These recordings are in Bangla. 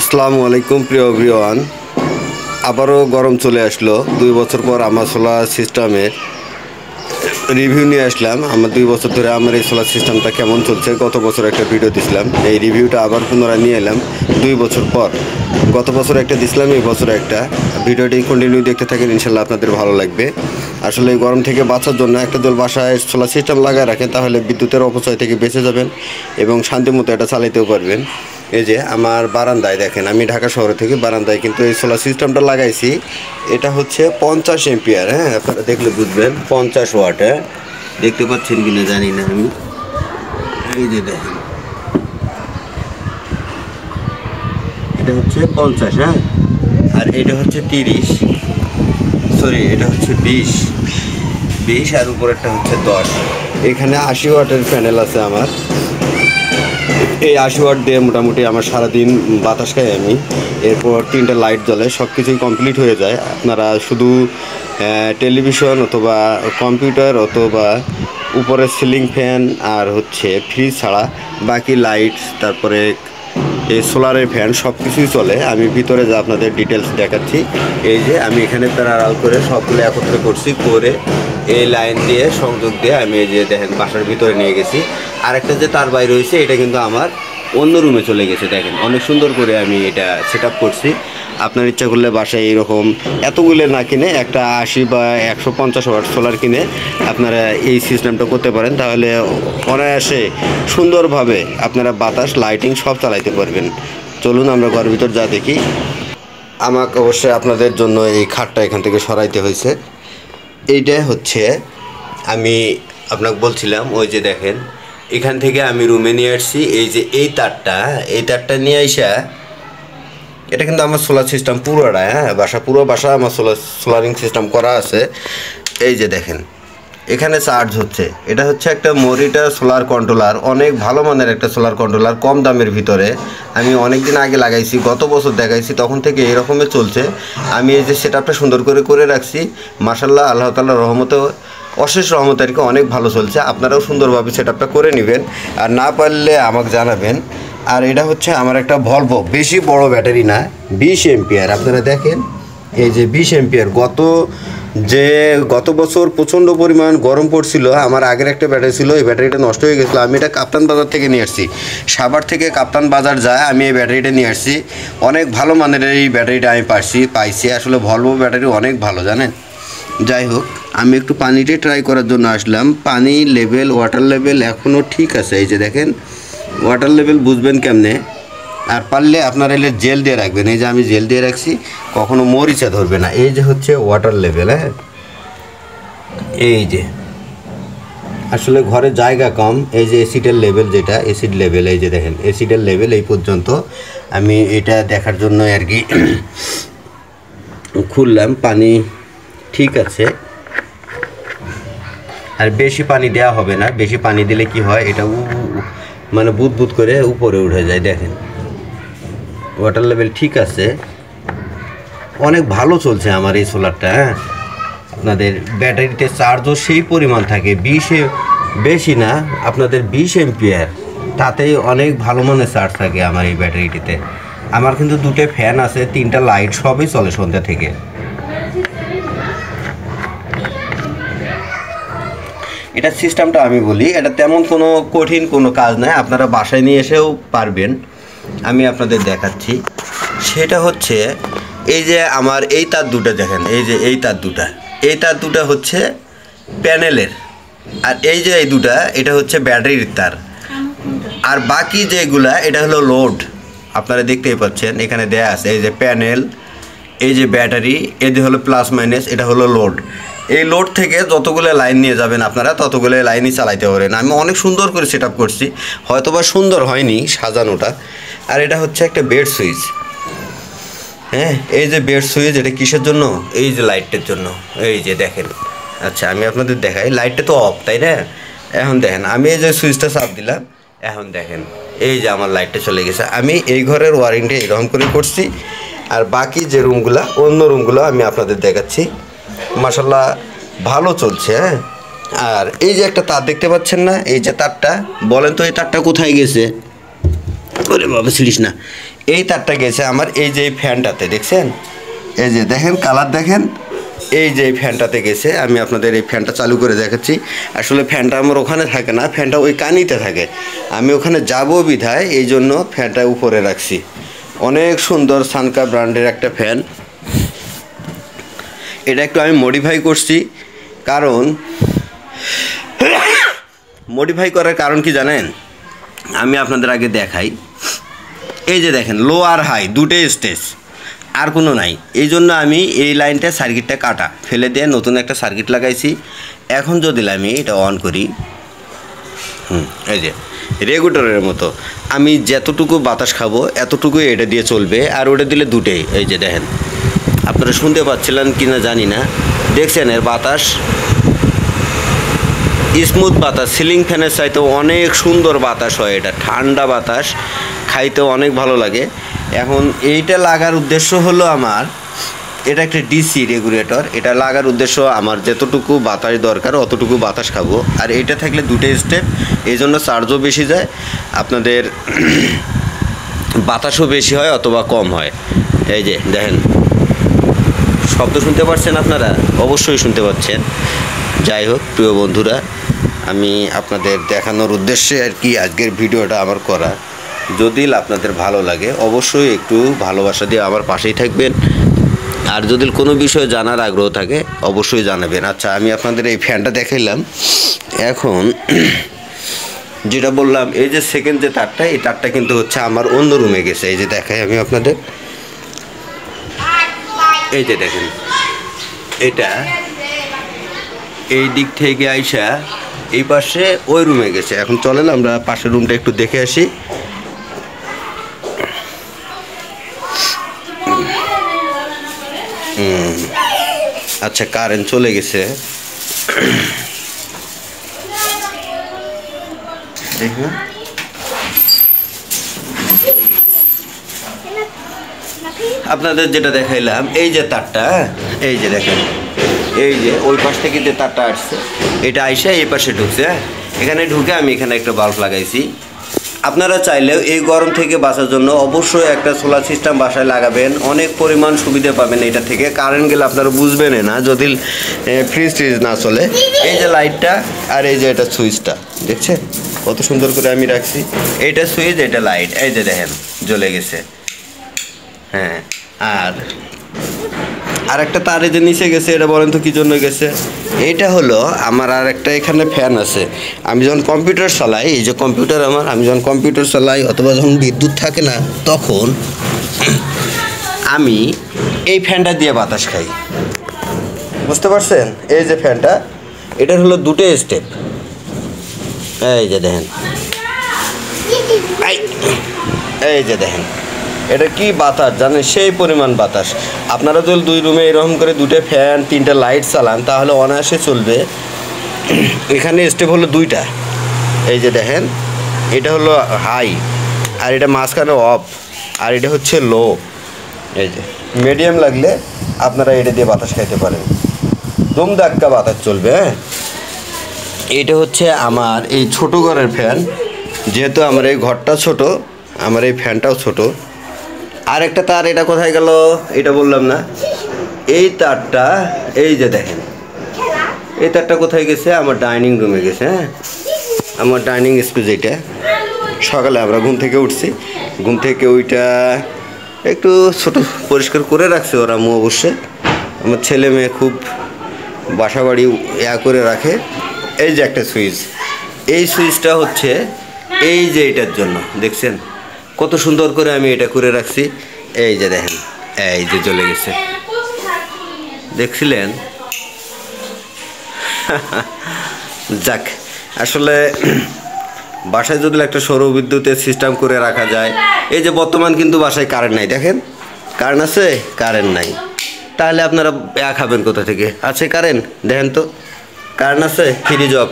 আসসালামু আলাইকুম প্রিয় এভরিওয়ান। আবারও গরম চলে আসলো। 2 বছর পর আমার সোলার সিস্টেমের রিভিউ নিয়ে আসলাম। আমার 2 বছর ধরে আমার এই সোলার সিস্টেমটা কেমন চলছে, গত বছর একটা ভিডিও দিছিলাম। এই রিভিউটা আবার পুনরায় নিয়ে এলাম 2 বছর পর। গত বছর একটা দিছিলাম, এই বছর একটা। ভিডিওটি কন্টিনিউ দেখতে থাকেন, ইনশাল্লাহ আপনাদের ভালো লাগবে। আসলে এই গরম থেকে বাঁচার জন্য একটা দল বাসায় সোলার সিস্টেম লাগায় রাখেন, তাহলে বিদ্যুতের অপচয় থেকে বেঁচে যাবেন এবং শান্তিমতো এটা চালাতেও পারবেন। এই যে আমার বারান্দায় দেখেন, আমি ঢাকা শহর থেকে বারান্দায় কিন্তু এই সোলার সিস্টেমটা লাগাইছি। এটা হচ্ছে 50 এম্পিয়ার। হ্যাঁ, আপনারা দেখলে বুঝবেন 50 ওয়াট। হ্যাঁ, দেখতে পাচ্ছেন কিনা জানি না আমি। এই যে দেখেন, এটা হচ্ছে 50। হ্যাঁ, আর এটা হচ্ছে 30, সরি এটা হচ্ছে 20 আর উপরেরটা হচ্ছে 10। এখানে 80 ওয়াটের প্যানেল আছে আমার। এই 80 ওয়াট দিয়ে মোটামুটি আমার সারাদিন বাতাস খাই আমি। এরপর 3টা লাইট জ্বলে, সব কিছুই কমপ্লিট হয়ে যায়। আপনারা শুধু টেলিভিশন অথবা কম্পিউটার অথবা উপরে সিলিং ফ্যান আর হচ্ছে ফ্রিজ ছাড়া বাকি লাইট, তারপরে এই সোলারের ফ্যান সব কিছুই চলে। আমি ভিতরে যা আপনাদের ডিটেলস দেখাচ্ছি। এই যে আমি এখানে তার আড়াল করে সবগুলো একত্রে করছি, করে এই লাইন দিয়ে সংযোগ দিয়ে আমি এই যে দেখেন বাসার ভিতরে নিয়ে গেছি। আরেকটা যে তার বাইরে রয়েছে, এটা কিন্তু আমার অন্য রুমে চলে গেছে। দেখেন অনেক সুন্দর করে আমি এটা সেট আপ করছি। আপনার ইচ্ছা করলে বাসায় এইরকম এতগুলো না কিনে একটা 80 বা 150 ওয়াট সোলার কিনে আপনারা এই সিস্টেমটা করতে পারেন, তাহলে অনায়াসে সুন্দরভাবে আপনারা বাতাস লাইটিং সব চালাইতে পারবেন। চলুন আমরা ঘরের ভিতর যা দেখি। আমাকে অবশ্যই আপনাদের জন্য এই খাটটা এখান থেকে সরাইতে হয়েছে। এইটা হচ্ছে আমি আপনাকে বলছিলাম, ওই যে দেখেন এখান থেকে আমি রুমে নিয়ে আসছি। এই যে এই তারটা নিয়ে আইসা, এটা কিন্তু আমার সোলার সিস্টেম পুরোটা। হ্যাঁ, পুরো বাসা আমার সোলারিং সিস্টেম করা আছে। এই যে দেখেন এখানে চার্জ হচ্ছে। এটা হচ্ছে একটা মরিটা সোলার কন্ট্রোলার, অনেক ভালো মানের একটা সোলার কন্ট্রোলার, কম দামের ভিতরে। আমি অনেক দিন আগে লাগাইছি, গত বছর দেখাইছি, তখন থেকে এরকমের চলছে। আমি এই যে সেট আপটা সুন্দর করে রাখছি। মাশাআল্লাহ, আল্লাহ তাআলার রহমতে, অশেষ রহমত আর কি, অনেক ভালো চলছে। আপনারাও সুন্দরভাবে সেট আপটা করে নেবেন, আর না পারলে আমাকে জানাবেন। আর এটা হচ্ছে আমার একটা ভলভো, বেশি বড় ব্যাটারি না, 20 এম্পিয়ার। আপনারা দেখেন এই যে 20 এম্পিয়ার। গত বছর প্রচণ্ড পরিমাণ গরম পড়ছিল, আমার আগের একটা ব্যাটারি ছিল, এই ব্যাটারিটা নষ্ট হয়ে গেছিলো। আমি এটা কাপ্তান বাজার থেকে নিয়ে আসছি, সাভার থেকে কাপ্তান বাজার যায় আমি এই ব্যাটারিটা নিয়ে আসছি। অনেক ভালো মানের এই ব্যাটারিটা আমি পাইছি। আসলে ভলভো ব্যাটারি অনেক ভালো, জানেন। যাই হোক, আমি একটু পানিটাই ট্রাই করার জন্য আসলাম। পানি লেভেল, ওয়াটার লেভেল এখনও ঠিক আছে। এই যে দেখেন ওয়াটার লেভেল বুঝবেন কেমনে। আর পারলে আপনারা এলে জেল দিয়ে রাখবেন। এই যে আমি জেল দিয়ে রাখছি, কখনো মরিচা ধরবে না। এই যে হচ্ছে ওয়াটার লেভেল। হ্যাঁ, এই যে আসলে ঘরে জায়গা কম। এই যে অ্যাসিডের লেভেল, যেটা অ্যাসিড লেভেল, এই যে দেখেন অ্যাসিডের লেভেল এই পর্যন্ত। আমি এটা দেখার জন্য আর কি খুললাম। পানি ঠিক আছে, আর বেশি পানি দেওয়া হবে না। বেশি পানি দিলে কি হয়, এটা মানে বুদবুদ করে উপরে উঠে যায়। দেখেন ওয়াটার লেভেল ঠিক আছে, অনেক ভালো চলছে আমার এই সোলারটা। হ্যাঁ, আপনাদের ব্যাটারিতে চার্জও সেই পরিমাণ থাকে, 20 বেশি না, আপনাদের 20 এম্পিয়ার, তাতেই অনেক ভালো মানের চার্জ থাকে আমার এই ব্যাটারিটিতে। আমার কিন্তু 2টা ফ্যান আছে, 3টা লাইট, সবই চলে সন্ধ্যা থেকে। এটা সিস্টেমটা আমি বলি, এটা তেমন কোনো কঠিন কোনো কাজ নয়, আপনারা বাসায় নিয়ে এসেও পারবেন। আমি আপনাদের দেখাচ্ছি। সেটা হচ্ছে এই যে আমার এই তার দুটো দেখেন, এই যে এই তার দুটা হচ্ছে প্যানেলের, আর এই যে এই দুটা এটা হচ্ছে ব্যাটারির তার। আর বাকি যেগুলা এটা হলো লোড। আপনারা দেখতেই পাচ্ছেন এখানে দেয়া আছে, এই যে প্যানেল, এই যে ব্যাটারি, এই যে হলো প্লাস মাইনাস, এটা হলো লোড। এই লোড থেকে যতগুলো লাইন নিয়ে যাবেন আপনারা, ততগুলো লাইনই চালাইতে পারেন। আমি অনেক সুন্দর করে সেট আপ করছি, হয়তোবা সুন্দর হয়নি সাজানোটা। আর এটা হচ্ছে একটা বেড সুইচ। হ্যাঁ, এই যে বেড সুইচ, এটা কিসের জন্য? এই যে লাইটের জন্য। এই যে দেখেন, আচ্ছা আমি আপনাদের দেখাই। লাইটটা তো অফ, তাই না? এখন দেখেন আমি এই যে সুইচটা চাপ দিলাম, এখন দেখেন এই যে আমার লাইটটা চলে গেছে। আমি এই ঘরের ওয়ারিংটা এরকম করে করছি, আর বাকি যে রুমগুলো, অন্য রুমগুলো আমি আপনাদের দেখাচ্ছি। মাশাআল্লাহ ভালো চলছে। হ্যাঁ, আর এই যে একটা তার দেখতে পাচ্ছেন না, এই যে তারটা, বলেন তো এই তারটা কোথায় গেছে? ওরে বাবা ছিড়িস না। এই তারটা গেছে আমার এই যে ফ্যানটাতে, দেখছেন? এই যে দেখেন কালার দেখেন, এই যে ফ্যানটাতে গেছে। আমি আপনাদের এই ফ্যানটা চালু করে দেখাচ্ছি। আসলে ফ্যানটা আমার ওখানে থাকে না, ফ্যানটা ওই কানিতে থাকে। আমি ওখানে যাবো বিধায় এই জন্য ফ্যানটা উপরে রাখছি। অনেক সুন্দর সানকা ব্র্যান্ডের একটা ফ্যান। এটা একটু আমি মডিফাই করছি, কারণ মডিফাই করার কারণ কি জানেন? আমি আপনাদের আগে দেখাই। এই যে দেখেন লো আর হাই দুটোই স্টেজ, আর কোনো নাই। এই জন্য আমি এই লাইনটা সার্কিটটা কাটা ফেলে দিয়ে নতুন একটা সার্কিট লাগাইছি। এখন যদি আমি এটা অন করি, এই যে রেগুলেটরের মতো আমি যতটুকু বাতাস খাবো এতটুকুই এটা দিয়ে চলবে, আর ওটা দিলে দুটোই। এই যে দেখেন, আপনারা শুনতে পাচ্ছিলেন কি না জানি না, দেখছেন এর বাতাস স্মুথ বাতাস, সিলিং ফ্যানের চাইতে অনেক সুন্দর বাতাস হয়। এটা ঠান্ডা বাতাস, খাইতেও অনেক ভালো লাগে। এখন এইটা লাগার উদ্দেশ্য হলো আমার, এটা একটা ডিসি রেগুলেটর। এটা লাগার উদ্দেশ্য আমার যতটুকু বাতাস দরকার অতটুকু বাতাস খাবো। আর এইটা থাকলে দুটো স্টেপ, এই জন্য চার্জও বেশি যায়, আপনাদের বাতাসও বেশি হয় অথবা কম হয়। এই যে দেখেন শব্দ শুনতে পাচ্ছেন আপনারা? অবশ্যই শুনতে পাচ্ছেন। যাই হোক প্রিয় বন্ধুরা, আমি আপনাদের দেখানোর উদ্দেশ্যে আর কি আজকের ভিডিওটা আমার করা। যদি আপনাদের ভালো লাগে অবশ্যই একটু ভালোবাসা দিয়ে আমার পাশেই থাকবেন। আর যদি কোনো বিষয়ে জানার আগ্রহ থাকে অবশ্যই জানাবেন। আচ্ছা, আমি আপনাদের এই ফ্যানটা দেখাইলাম। এখন যেটা বললাম, এই যে সেকেন্ড যে তারটা, এই তারটা কিন্তু হচ্ছে আমার অন্য রুমে গেছে। এই যে দেখাই আমি আপনাদের, এই যে দেখেন এটা এই দিক থেকে আইসা এই পাশে ওই রুমে গেছে। এখন চলেন আমরা পাশের রুমটা একটু দেখে আসি। আচ্ছা, কারেন্ট চলে গেছে। দেখুন আপনাদের যেটা দেখাইলাম, এই যে তারটা, এই যে দেখেন এই যে ওই পাশ থেকে যে তারটা আসছে এটা আইসা এই পাশে ঢুকছে। এখানে ঢুকে আমি এখানে একটা বাল্ব লাগাইছি। আপনারা চাইলেও এই গরম থেকে বাঁচার জন্য অবশ্যই একটা সোলার সিস্টেম বাসায় লাগাবেন, অনেক পরিমাণ সুবিধা পাবেন এটা থেকে। কারেন্ট গেলে আপনারা বুঝবেন না যদি ফ্রিজ ট্রিজ না চলে। এই যে লাইটটা আর এই যে এটা সুইচটা দেখছেন কত সুন্দর করে আমি রাখছি। এইটা সুইচ, এটা লাইট, এই যে দেখেন জ্বলে গেছে। হ্যাঁ, আর একটা তার এই যে নিচে গেছে, এটা বলেন তো কী জন্য গেছে? এইটা হলো আমার আর একটা এখানে ফ্যান আছে। আমি যখন কম্পিউটার চালাই, এই যে কম্পিউটার আমার, আমি যখন কম্পিউটার চালাই অথবা যখন বিদ্যুৎ থাকে না তখন আমি এই ফ্যানটা দিয়ে বাতাস খাই। বুঝতে পারছেন? এই যে ফ্যানটা, এটার হলো দুটো স্টেপ। এই যে দেখেন, এই যে দেখেন এটা কি বাতাস জানেন? সেই পরিমাণ বাতাস। আপনারা যদি দুই রুমে এরকম করে দুটো ফ্যান তিনটা লাইট চালান তাহলে অনায়াসে চলবে। এখানে স্টেপ হলো দুইটা, এই যে দেখেন এটা হলো হাই, আর এটা মাঝখানে অফ, আর এটা হচ্ছে লো। এই যে মিডিয়াম লাগলে আপনারা এটা দিয়ে বাতাস খাইতে পারেন, দম ধাক্কা বাতাস চলবে। হ্যাঁ, এটা হচ্ছে আমার এই ছোটো ঘরের ফ্যান। যেহেতু আমার এই ঘরটা ছোট, আমার এই ফ্যানটাও ছোট। আর একটা তার, এটা কোথায় গেল এটা বললাম না। এই তারটা এই যে দেখেন, এই তারটা কোথায় গেছে? আমার ডাইনিং রুমে গেছে। হ্যাঁ, আমার ডাইনিং স্পেস। এইটা সকালে আমরা ঘুম থেকে উঠছি, ঘুম থেকে ওইটা একটু ছোট পরিষ্কার করে রাখছে ওরা আম্মু। অবশ্যই আমার ছেলে মেয়ে খুব বাসা বাড়ি করে রাখে। এই যে একটা সুইচ, এই সুইচটা হচ্ছে এই যে এটার জন্য, দেখছেন কত সুন্দর করে আমি এটা করে রাখছি। এই যে দেখেন, এই যে জ্বলে গেছে, দেখছিলেন? যাক, আসলে বাসায় যদি একটা সৌর বিদ্যুতের সিস্টেম করে রাখা যায়। এই যে বর্তমান কিন্তু বাসায় কারেন্ট নাই, দেখেন কারেন্ট আছে কারেন্ট নাই, তাহলে আপনারা খাবেন কোথা থেকে? আছে কারেন্ট, দেখেন তো কারেন্ট আছে, ফ্রিজ অফ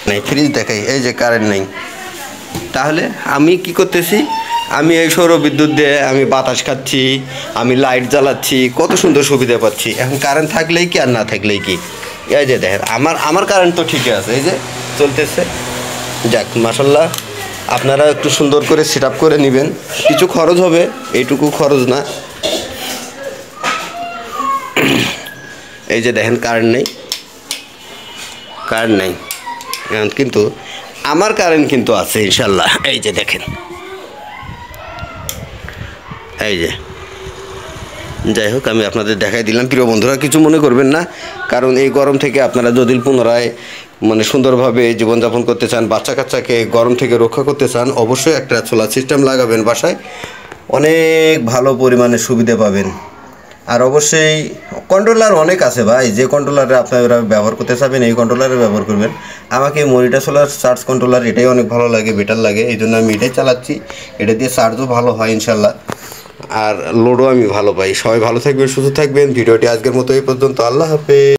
নাই, ফ্রিজ দেখাই, এই যে কারেন্ট নেই। তাহলে আমি কি করতেছি? আমি এই সৌর বিদ্যুৎ দিয়ে আমি বাতাস খাচ্ছি, আমি লাইট জ্বালাচ্ছি, কত সুন্দর সুবিধা পাচ্ছি। এখন কারেন্ট থাকলেই কি আর না থাকলেই কি? এই যে দেখেন আমার কারেন্ট তো ঠিকই আছে, এই যে চলতেছে। যাক মাশাল্লাহ, আপনারা একটু সুন্দর করে সেট আপ করে নেবেন। কিছু খরচ হবে, এইটুকু খরচ না। এই যে দেখেন কারেন্ট নেই, কিন্তু আমার কারেন্ট কিন্তু আছে ইনশাল্লাহ। এই যে দেখেন, এই যে যাই হোক আমি আপনাদের দেখাই দিলাম। প্রিয় বন্ধুরা কিছু মনে করবেন না, কারণ এই গরম থেকে আপনারা যদি পুনরায় মানে সুন্দরভাবে জীবনযাপন করতে চান, বাচ্চা কাচ্চাকে গরম থেকে রক্ষা করতে চান, অবশ্যই একটা সোলার সিস্টেম লাগাবেন বাসায়, অনেক ভালো পরিমাণে সুবিধা পাবেন। আর অবশ্যই কন্ট্রোলার অনেক আছে ভাই, যে কন্ট্রোলারে আপনারা ব্যবহার করতে চাবেন এই কন্ট্রোলারে ব্যবহার করবেন। আমাকে মনিটা সোলার চার্জ কন্ট্রোলার এটাই অনেক ভালো লাগে, বেটার লাগে, এই জন্য আমি এটাই চালাচ্ছি। এটা দিয়ে চার্জও ভালো হয় ইনশাল্লাহ, আর লোডও আমি ভালো পাই। সবাই ভালো থাকবেন, সুস্থ থাকবেন। ভিডিওটি আজকের মতো এই পর্যন্ত। আল্লাহ হাফেজ।